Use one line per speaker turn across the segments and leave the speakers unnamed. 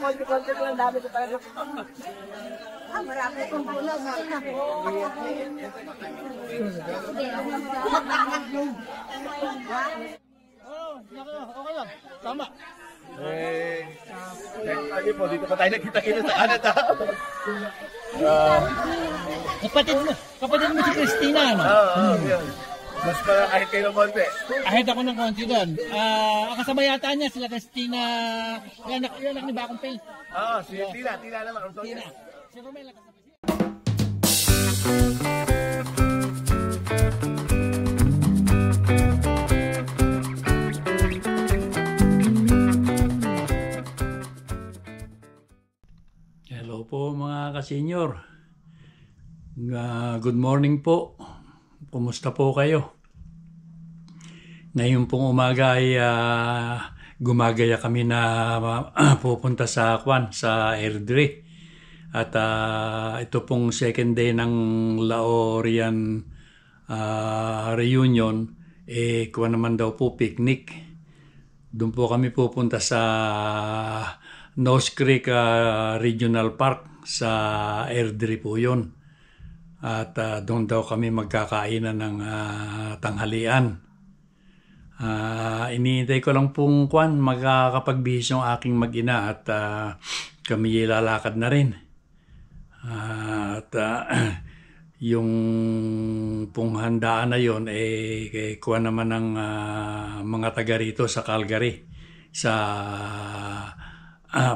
Konti-konti lang dami ko tayo. Marami kong bulag. Okay lang. Tama.
Lagi po, dito pa tayo nakita-kita sa Canada.
Kapatid mo si Christina, ano?
Yun. Mas kahit kayo ng konti.
Ahit ako ng konti doon. Kasabay yata niya sila Christina. Yung anak ni Bakong Pay.
Si Tina naman.
Tina. Si Romela kasabay.
Hello po mga ka-senior. Good morning po. Kumusta po kayo? Ngayon pong umaga ay gumagaya kami na pupunta sa Airdrie. At ito pong second day ng Laorian reunion, kuha naman daw po picnic. Doon po kami pupunta sa Nose Creek Regional Park sa Airdrie po yun. At doon daw kami magkakainan ng tanghalian. Iniintay ko lang pong magkakapagbihis yung aking mag-ina at kami lalakad na rin. Yung pong handaan na yun kuha naman ng mga taga rito sa Calgary sa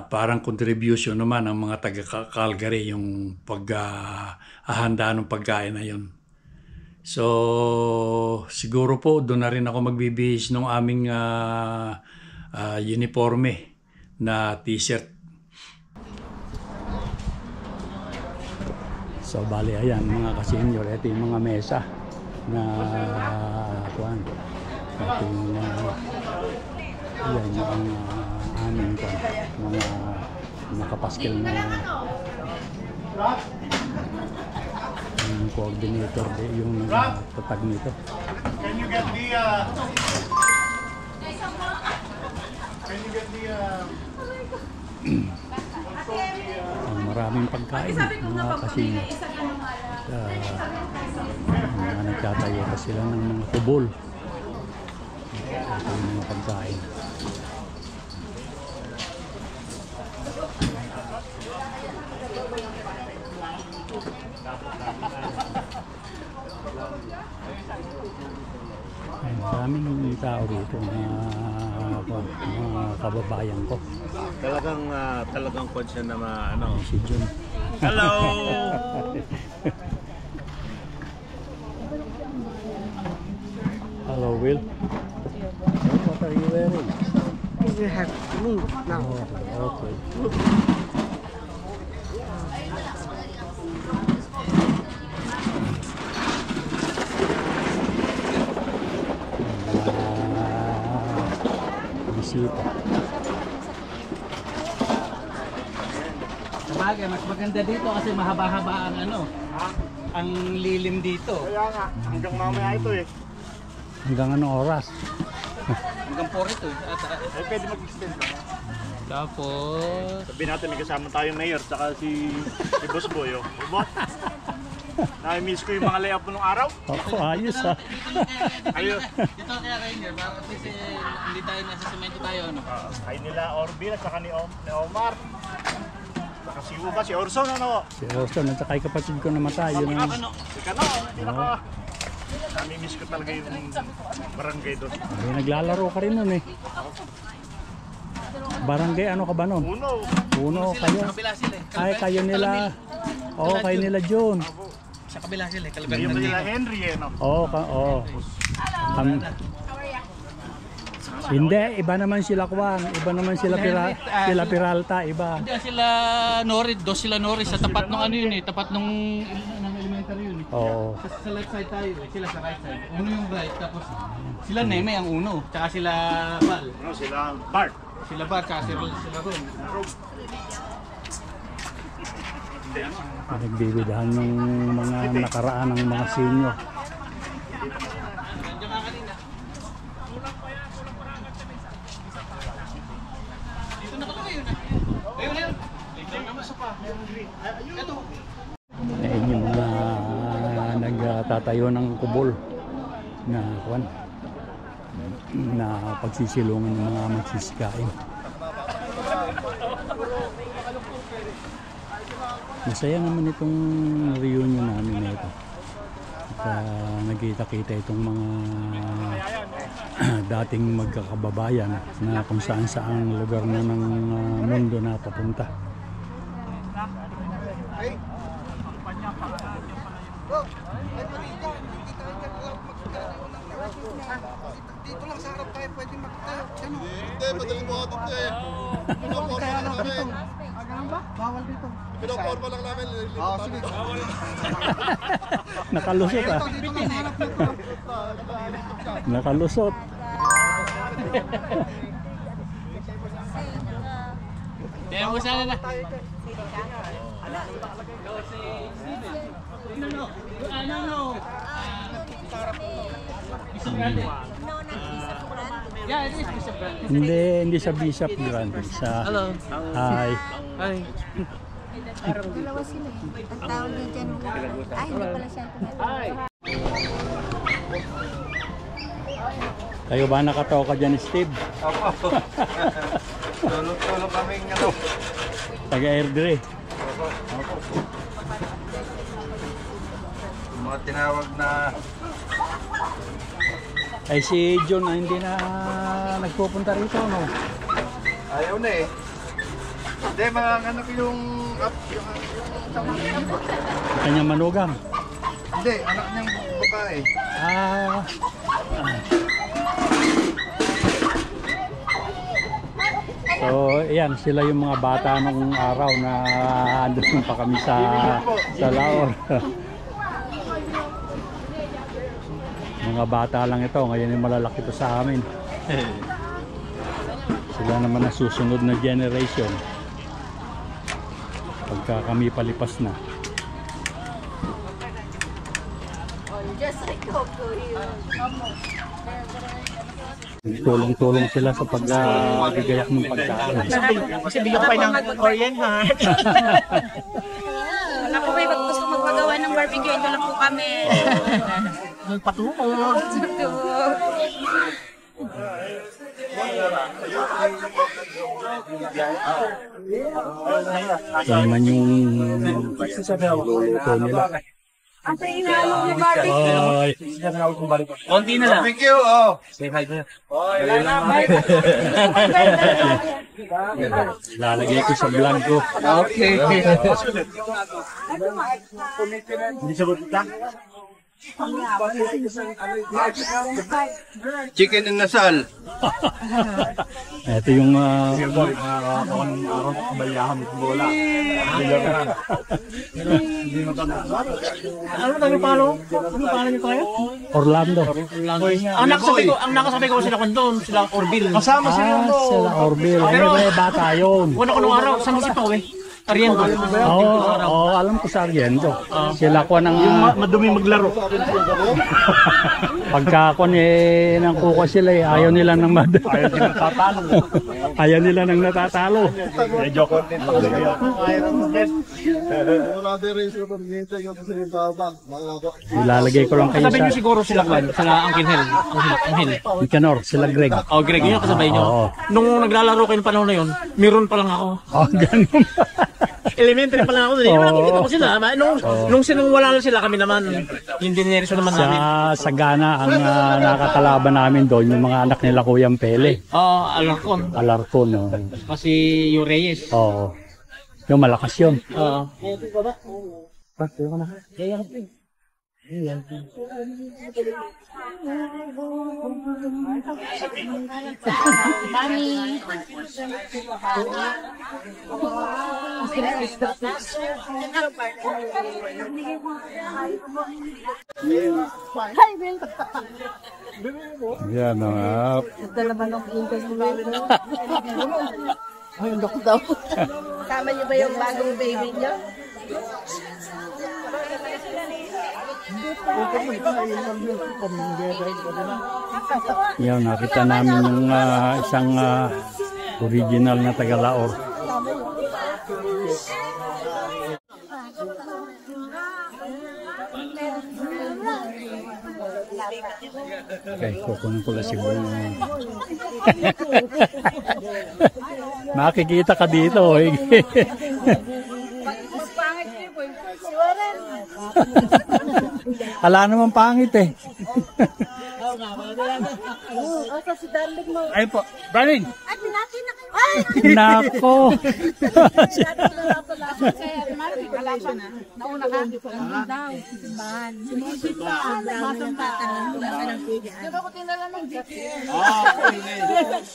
parang contribution naman ng mga taga Calgary yung paghahanda ng pagkain na yun. So siguro po doon na rin ako magbibihis ng aming uniforme na t-shirt. So bali ayan mga ka-senior, ito yung mga mesa na ayan yung aming mga nakapaskil na yung coordinator yung tatag nito.
Can you get
maraming pagkain mga ka-senior. Nagtatayo pa sila ng mga kubol. Ang mga pagkain. Maraming tao dito mga kababayan ko.
Talagang konsyan na
Si John.
Hello!
Hello, Will. What are you wearing?
You have to move now.
Okay. Bisita.
Sabagay, mas maganda dito kasi mahaba-haba ang lilim dito.
Kaya nga, hanggang mamaya ito
Hanggang anong oras?
Hanggang 4 ito
pwede mag-extend ba?
Tapos
Sabihin natin may kasama tayong mayor tsaka si Boss Boy. Boss, na-miss ko yung mga layup mo nung araw.
Ayos ha.
Ayos.
Dito kaya kayo para kasi hindi tayo nasa semento tayo
Ay nila Orbin at saka ni Omar. Saka si Uba, si Orson
Si Orson at saka yung kapatid ko namatay. Yun ang...
Si Kano, nami-miss ko talaga yung barangay doon.
Ay, naglalaro ka rin nun Barangay, ano ka ba nun? Uno kayo.
Sa kabila sila
Ay, kayo nila. Oo, kayo nila John.
Sa kabila sila
Yung nila Henry
Oo. Hindi, iba naman sila Kwan. Iba naman sila Peralta, iba.
Hindi sila Norris sa tapat ng tapat ng elementary yun
Oo.
Sa left side tayo sila sa right side. Uno yung right tapos sila Neme ang uno, tsaka sila Val.
Sila Bart.
Sila Bart, tsaka sila Ron.
Nagbibidahan ng mga nakaraan ng mga senior. tatayo ng kubol na pagsisilungan ng mga magsisikain. Masaya naman itong reunion namin na ito. At nagkita-kita itong mga dating magkakababayan na kung saan-saan lugar na ng mundo na papunta.
Dito lang sa harap tayo pwede magtayo. Hindi, madaling mo atot niya eh. Kaya lang dito. Ganun ba? Bawal dito. Pinaporma lang namin. Oo, sige.
Nakalusot ah.
Dito lang sa harap nito.
Nakalusot.
Kaya mo sana na. Yeah, it is Bishop Grande.
Hindi sa Bishop Grande. Sa
Hello.
Hi.
Hi.
Dalawa sila eh. Ang tawag niya dyan. Ay, hindi pala siya.
Kayo ba nakatawa ka dyan, Steve?
Opo. Tulog-tulog kaming ano.
Taga-Airdrie.
Mga tinawag na
Ay si John hindi na nagpupunta rito, no?
ayaw na eh. Hindi, mga anak yung
Kanyang manugang.
hindi, anak niyang babae.
So, yan, sila yung mga bata nung araw na andun pa kami sa Laor. Mga bata lang ito, ngayon yung malalaki ito sa amin. Sila naman ang susunod na generation. Pagka kami palipas na. Tulong-tulong sila sa paggayak ng pagkain.
Kasi bigyan ko kayo ng Korean ha.
Wala po kayo gusto magpagawa ng barbecue. Ito lang po kami.
Patungo.
Yan naman yung luluto nila.
Ito yung halong na barbecue.
Ay,
Konti na lang.
Thank you, oh.
lalagay ko sa vlog ko.
Okay.
Chicken and nasal.
Ito yung
Ano tayo palo? Ano palo niyo tayo?
Orlando.
Ang nakasabi ko sila doon, sila Orville. Kasama
Sila Orville.
Pero-
May bata yun.
Una ko nung araw, saan si Pao eh? Ariendo.
Oo, alam ko sa Ariendo. Sila ko ng
Madumi maglaro.
pagka ko nang kuko sila eh, ayaw nila nang ayaw nila nang natatalo. Ilalagay ko lang kayo
Kasabay niyo
sa
siguro sila sila Angel Hel. Angel.
Nicanor, sila Greg.
Oh, Greg, yun ang kasabay niyo.
Oo.
Nung naglalaro kayo ng panahon na yun, meron pa lang ako.
Oh, ganun.
Elementary pa lang ako. Hindi naman nakikita ko sila. Nung sinong wala na sila, kami naman, yung dinerso naman namin.
Sa Sagana, ang nakakalaban namin doon, yung mga anak nila Kuyang Pele.
Oo, Alarcon.
Alarcon, no?
Kasi yung Reyes.
Oo. Yung malakas yun.
Oo.
Yan,
Ito naman ang pinto mo. Ay, lock daw. Tama niyo ba yung bagong baby niyo?
yan, nakita namin yung isang original na Tagalaor. Okay, kukunin ko lang siguro. Makikita ka dito. Ala naman pangit eh.
Si Darling mo.
Ayun po. Darling!
Ay, pinati na kayo. Ay!
Nako.
Nauna ka? Ano daw? Simbahan. Simbahan. Masampa ka na. Wala ka ng pili. Di ba ko tinala ng GPS?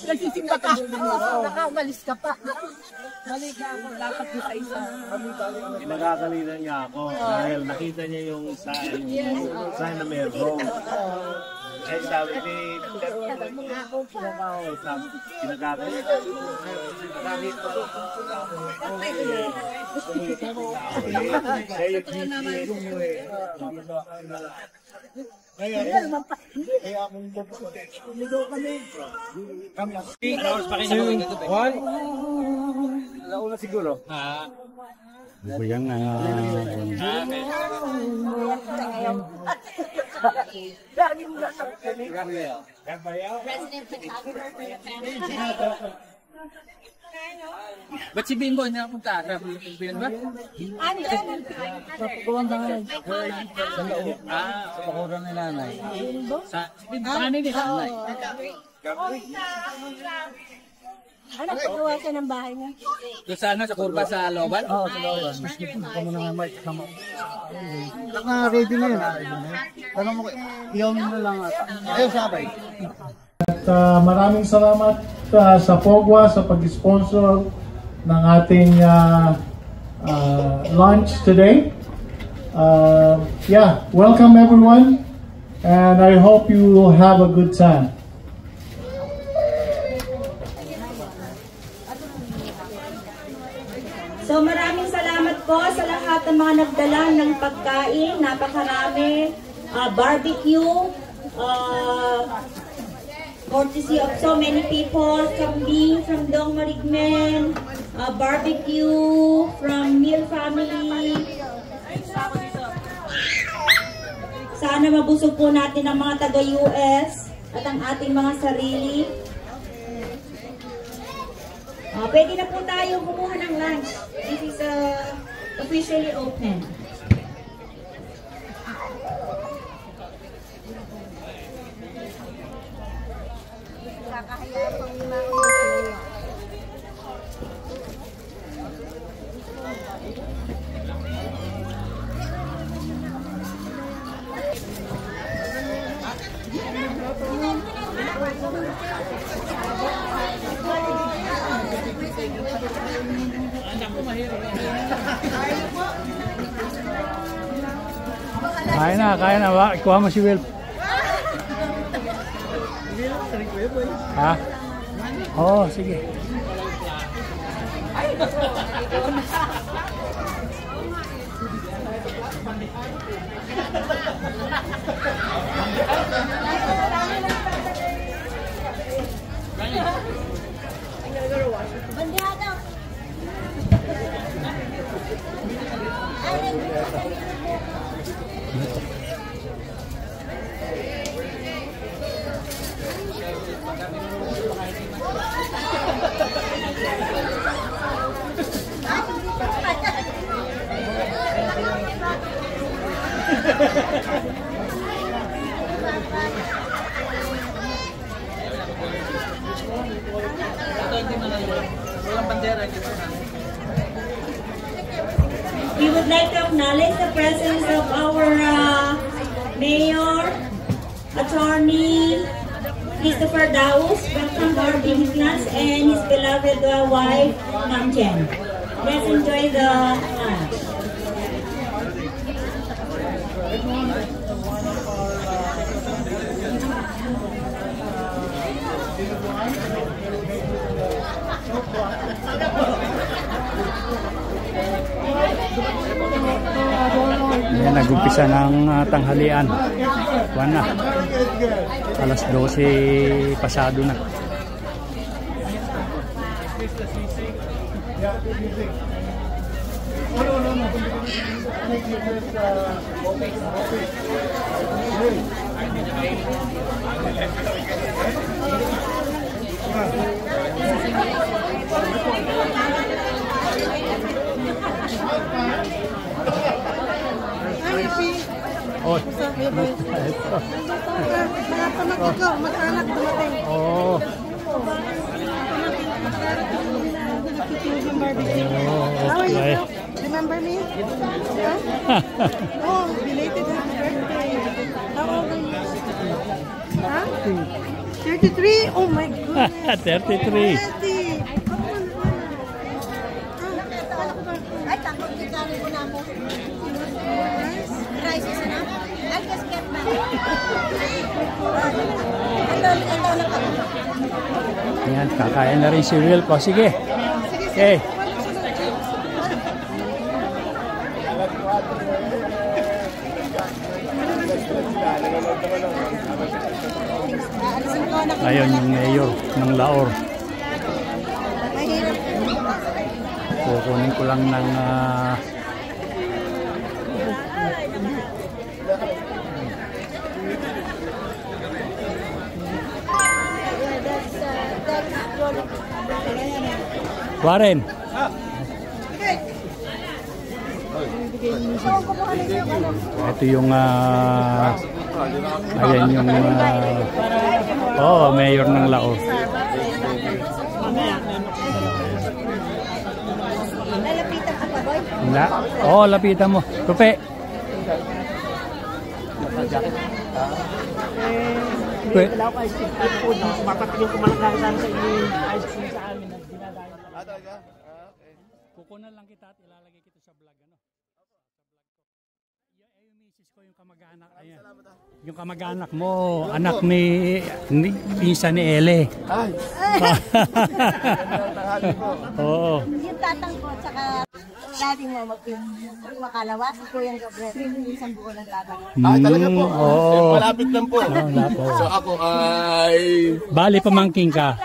Nagsisimba ka. Nakaumalis ka pa. Mali ka ako. Dapat mo sa isa.
Nagkakalinan niya ako dahil nakita niya yung sign na meron. Kaya sabi ni Nauna siguro.
Buyang
Ba't si Bimbo hindi nakapunta? Pilipinas ba?
Sa bakuran ni nanay.
Sa kanin ni Hanay.
Ano, pagawa ka ng bahay niya?
Doon sa ano, sa kurba sa Loban?
Oo, sa bakuran. Kamo na nga mic. Naka-ready na yun. Tanong mo, iyaw na lang ata. Ayaw sabay.
At maraming salamat sa Fogwa sa pag-sponsor ng ating lunch today. Yeah, welcome everyone, and I hope you will have a good time.
So maraming salamat po sa lahat ng mga nagdala ng pagkain, napakarami, barbecue, courtesy of so many people, kambing from Dong Marigmen, barbecue from Meal Family. Sana mabusog po natin ang mga taga-US at ang ating mga sarili. Pwede na po tayo kumuha ng lunch. This is officially open.
Kakahaya pang mga
kaya na ba? Ikuha mo si Will. Ha? Oo, sige.
We would like to acknowledge the presence of our Mayor, Attorney Christopher Daus, from our Binignans, and his beloved wife, Ma'am Jen. Let's enjoy the lunch.
Ayan, nag-umpisa ng tanghalian. Buwan na. Alas 12 pasado na. Oh.
Mga pamangkin ko, mag-anak dumating.
Oh.
How are you? Remember me? Huh? Oh, belated happy birthday. How old are you? Huh? 33? Oh my goodness.
33.
Ay, takot kita rin ko na mo. Crisis na? I just get back. Ito na pa.
Ayan, kakain na rin si Wilco. Sige. Okay. Ayun yung mayor ng Laor. Kukunin ko lang ng Warren. Ito yung ayan yung mayor ng Laor.
Lalapitan ka ba, boy?
Lapitan mo. Tupi.
Wala ko ice cream food. Mapatigil ko malaki sana sa inyo yung ice cream sa amin na dinadayo.
Talaga? Okay.
Kukunan lang kita at ilalagay kita sa vlog. Ano? Yung misis ko, yung kamag-anak. Ayan. Yung kamag-anak mo, anak ni pinsan ni Ele.
Ay!
Oo.
Yung tatang ko, tsaka dati mo makalawas, Kuyang Gabriel, yung isang buo ng tatang.
Talaga po.
Oo.
Malapit lang po. So ako ay...
Bali, pamangking ka.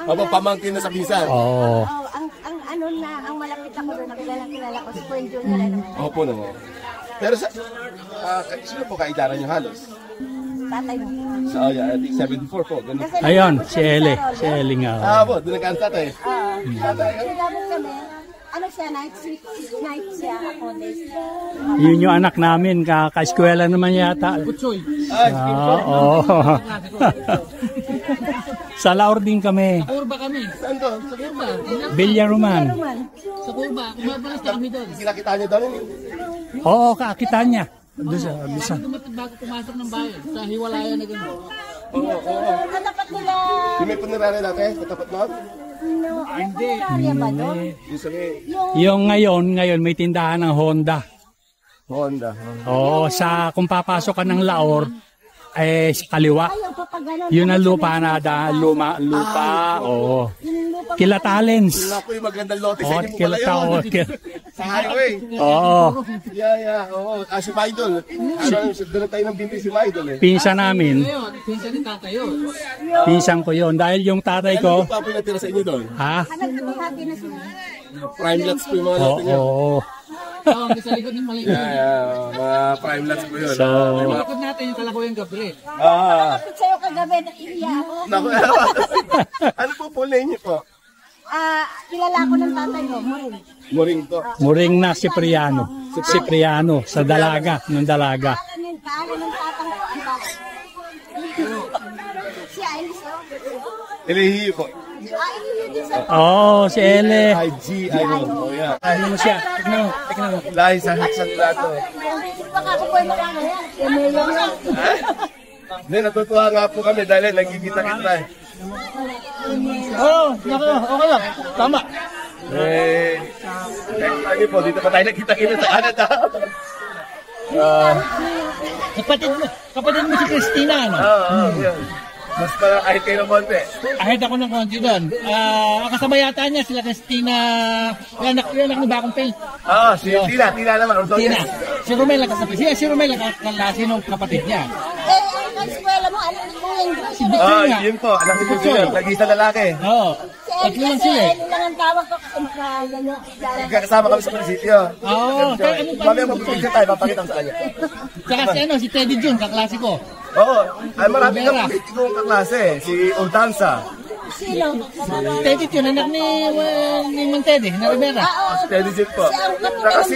Pamangkin na sa bisan.
Oo.
Ang malapit ako doon, kilala ko si Kuyang Junior.
Opo naman. Pero sa... sino po kaitaran niyo halos?
Tatay mo.
So, I think 74 po. Ganun.
Ayun, si Ele. Si Ele nga.
Po, doon nagkanta tayo.
Nilabot kami. Ano siya, night siya, ako days.
Yun yung anak namin, ka-eskwela naman yata.
Kutsoy.
Oo. Sa Laor din kami.
Kurba kami.
Saan to?
Sa kurba.
Villaruman.
Sa kurba. Kumabalas na kami doon.
Kinakita niyo doon?
Oo, kakita niya. Doon sa.
Bago pumasok ng bayan. Sa hiwalayan na gano'n.
Oo.
Katapat nila.
Yung may punerary dati? Katapat mo?
No, hindi. Ba doon?
Yung sabi,
Yung ngayon may tindahan ng Honda.
Honda.
Oo, kung papasok ka ng Laor, sa kaliwa.
Ayaw pa pag gano'n.
Yun ang lupa na lupa. Oo. Kila Talents.
Naku, yung magandang lote sa
Oo,
inyo po
kila
pala yun. Sa highway.
Oo.
Yeah. Oo. Si Maidol. Doon tayo ng binti si Maidol eh.
Pinsan namin.
Pinsan ni tatay yun.
Pinsan ko yun. Dahil yung tatay ko.
Ano pa po natira sa inyo doon?
Ha?
Nagkakahati na sila.
Prime lots po yung mga lote niyo.
Oo.
Sa likod ng maliit.
Mga prime lots po yun.
So,
Sa likod natin yung Kalakuyang Gabriel.
Kapit sa'yo kagabi, naiiya ako.
Naku, ano po po name niyo po?
Kilala ko ng tatay mo, Morin.
Moring to.
Muring na Cipriano. Cipriano sa Dalaga. Nung Dalaga.
Kaano ng tatang ko, ang tatay. Si Ailis,
Elehi po.
Ailis din sa
Si Ele.
IG, ano. Yeah.
Ano mo siya? Tignan mo.
Lahi sa Haksang Plato.
baka ako po yung makakaya. Mayor yan.
Hindi, natutuwa nga po kami dahil nagkikita-kita eh.
Okay lang. Tama.
Lagi po, dito pa tayo nagkita-kita sa Canada.
Kapatid mo si Christina, ano?
Yan. Mas parang kahit kayo ng konti.
Ahit ako ng konti doon. Kasama yata niya sila Christina. Yung anak ni Bakong Pay.
Si Tina naman.
Tina. Si Romel ang kasabi. Si Romel ang kalasi ng kapatid niya.
Ang eskwela mo, ano Si Bitch nga.
Yun po, anak ni Bitch yun. Nag-isa lalaki.
Oo. Tatlo lang sila eh.
Ano lang ang tawag ko kasi makagano.
Kasama kami sa munisipyo.
Oo. Ano pa?
Mamaya magpipigyan tayo, papakita ko sa kanya.
Tsaka si Teddy Jun, kaklase ko.
Oo, ay marami kang politikong kaklase. Si Ultanza.
Sino?
Teddy Jun, anak ni Mang Teddy, na Rivera.
Si Teddy Jun po. Saka si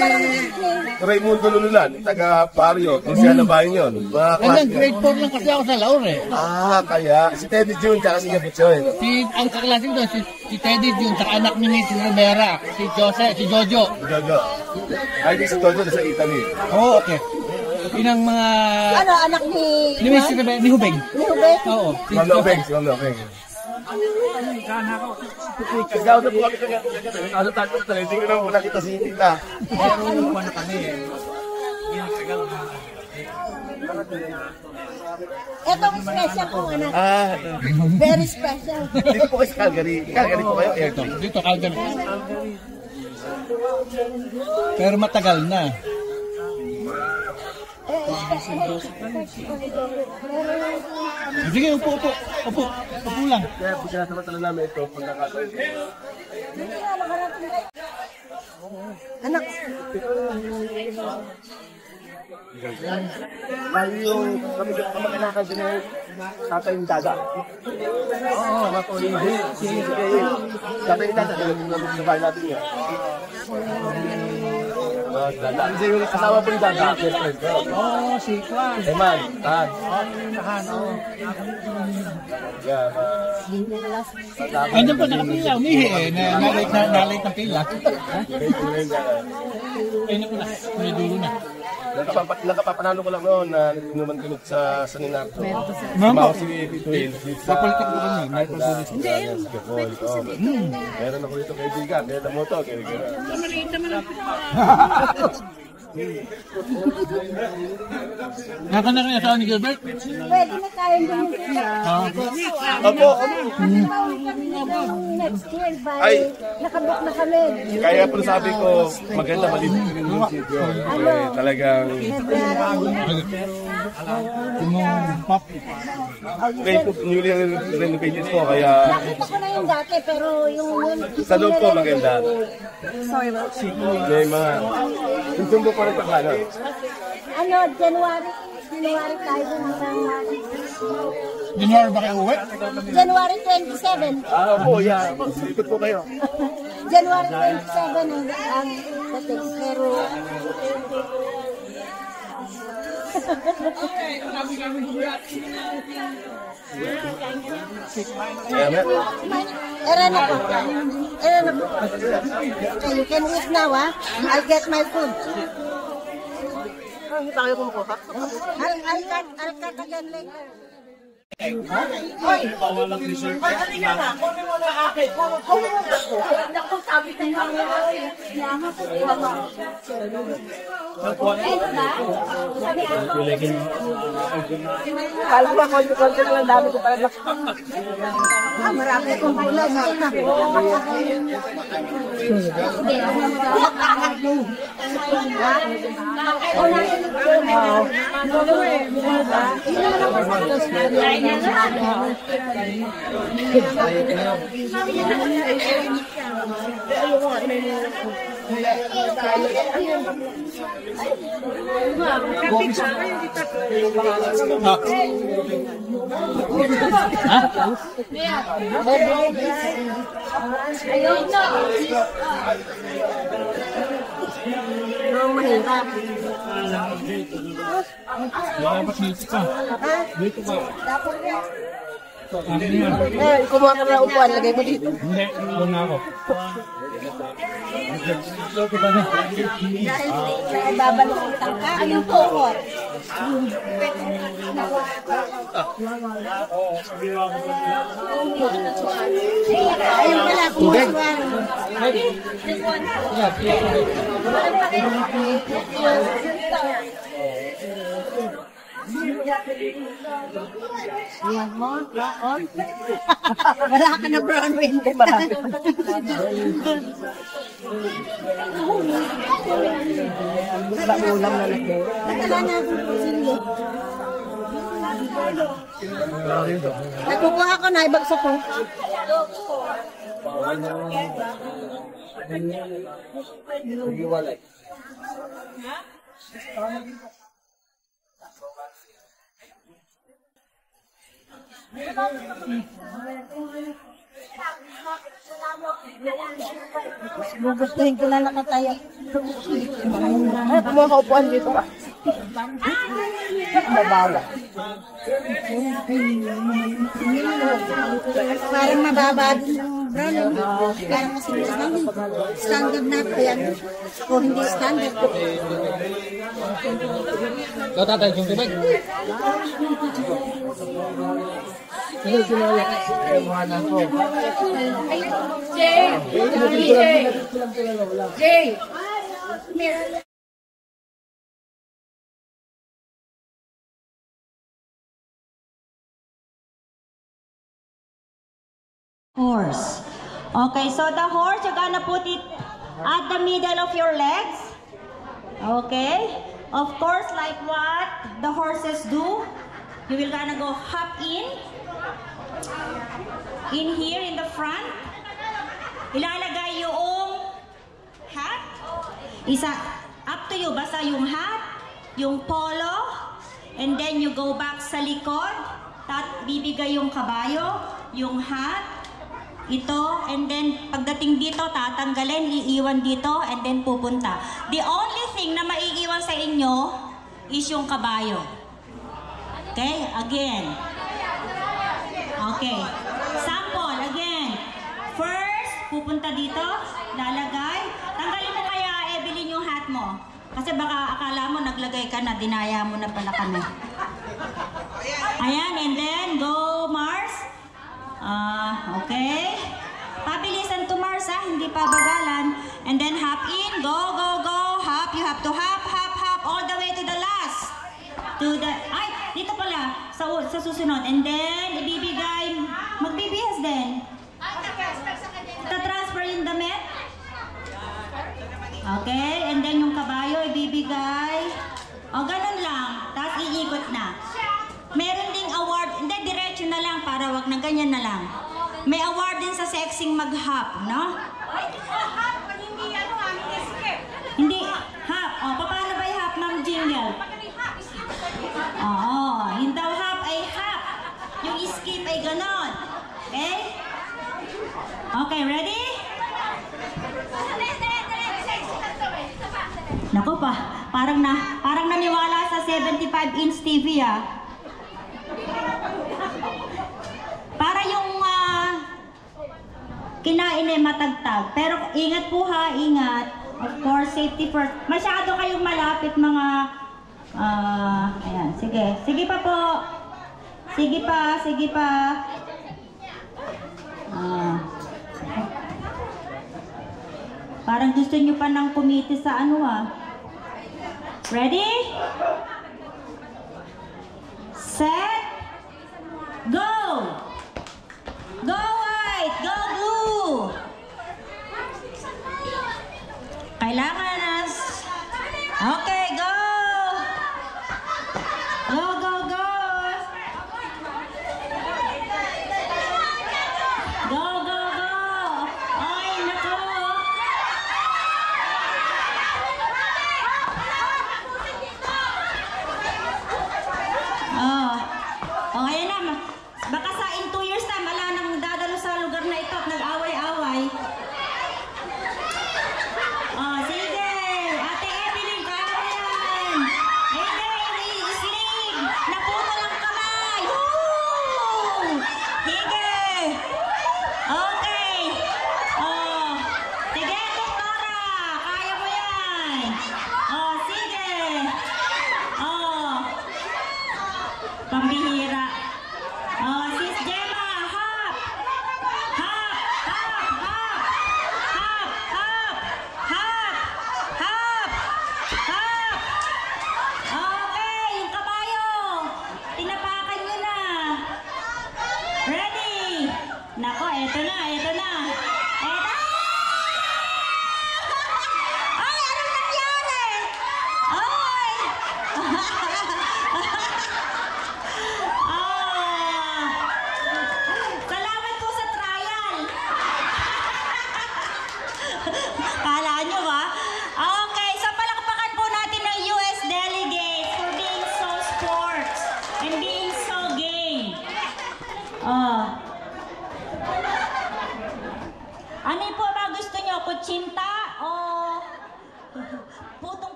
Raimundo Lululan, taga Barrio. Kung siya na bayan yun.
Hanggang grade 4 lang kasi ako sa Laur eh.
Kaya si Teddy Jun, tsaka si Gabutsoy.
Ang kaklase ko doon, si Teddy Jun, tsaka anak ni Rivera, si Jojo.
Jojo. Ay, di si Jojo na sa Italy.
Oo, okay. Yun ang mga...
Ano, anak ni...
Ni Hubeng.
Ni Hubeng?
Oo.
Si Ma'am Lopeng, si Ma'am Lopeng. Ikaw na po kami kanya. Ano tayo sa hindi ko na muna kita si Tita.
Ito ang special kong anak. Very special.
Dito po kayo sa Calgary. Calgary po kayo, Ayrton.
Dito, Calgary. Pero matagal na. Sige, upo lang.
Kaya pagkakasamantala namin ito, pagkakataon.
Anak.
Lalo yung kami kamag-anakan din ng tatay yung dada. Oo, hindi. Tatay yung dada, sa bahay natin yun. Dada. Kasi yung kasama po yung dada, best friend ko.
Oo, si Kwan.
Eman, Tahan.
Andiyan pa nakapila, umihi eh. Nalate ng pila. Ay, naku na. May dulo na.
Nakapapanalo ko lang noon na inuman kami sa Ninarto.
Mama,
Si Pituin.
papalitan ko kami.
Meron ako dito kaibigan. Kaya mo to.
Naka na rin asawa ni Gilbert?
Pwede na tayong bumili.
Opo.
Next year,
Ay.
nakabook na kami.
Kaya po sabi ko, maganda maliit ko rin yung sityo. Talagang
Pop.
newly renovated po. Kaya
Nakita ko na yung dati, pero yung...
sa loob po maganda.
Sorry,
May mga yung tumbo pa rin pagkano.
ano, January tayo hanggang
January ba kayo uwi?
January 27.
Opo, yeah. Ikot po kayo.
January 27 ang dating, pero... Era na po. Okay, you can eat now, ha? I'll get my food. I'll cut again later. Marami akong pula na ina. Mahirap.
Dapat dito ka. Dito ka.
Kumuha ka na upuan, lagay mo dito.
Hindi, doon na ako.
Dahil babalik ang tangka, anong tuhod? Ayun pala, kumuha ka. Wala ka na brown wind. Wala ulam na lagi. Natala na ako po sila. Nakukuha ko na, ibagsak ko. Gugustuhin ko na nakataya. Ay, kumuha ka upuan dito. Mabawa. Parang mababa din yung brown. Parang kasi standard na po yan. O hindi standard.
Ikaw tatay yung tubig.
Jay!
Horse. Okay, so the horse, you're gonna put it at the middle of your legs. Okay? Of course, like what the horses do, you will gonna go hop in here in the front. Ilalagay yung hat. Isa, up to you, basta yung hat, yung polo, and then you go back sa likod, bibigay yung kabayo, yung hat, ito, and then pagdating dito, tatanggalin, iiwan dito, and then pupunta. The only thing na maiiwan sa inyo is yung kabayo. Okay? Again. Okay. Sample, again. First, pupunta dito, lalagay. Tanggalin mo kaya, Evelyn, yung hat mo. Kasi baka akala mo, naglagay ka na, dinaya mo na pala kami. Ayan, and then, go, Mars. Okay. Pabilisan to Mars, hindi pa bagalan. And then hop in, go, go, go, hop. You have to hop, hop, hop, all the way to the last. Ay, dito pala, sa susunod. And then, ibibigay, magbibihas din. Ta-transfer yung damit. Okay, and then yung kabayo, ibibigay. O, ganun lang. Tapos iikot na. Meron ding award, hindi, diretso na lang para wag na ganyan na lang. May award din sa sexing mag-hop, no? Hindi, hop. O, paano ba yung hop, Ma'am Jingle? Oo, yung daw hop ay hop. Yung skip ay ganon. Okay? Okay, ready? Nako pa, parang naniwala sa 75-inch TV, ah. Para yung kinain ay matagtag. Pero ingat po ha, ingat. Of course, safety first. Masyado kayong malapit mga... ayan, sige. Sige pa po. Sige pa, sige pa. Parang gusto nyo pa ng kumiti sa ano Ready? Set.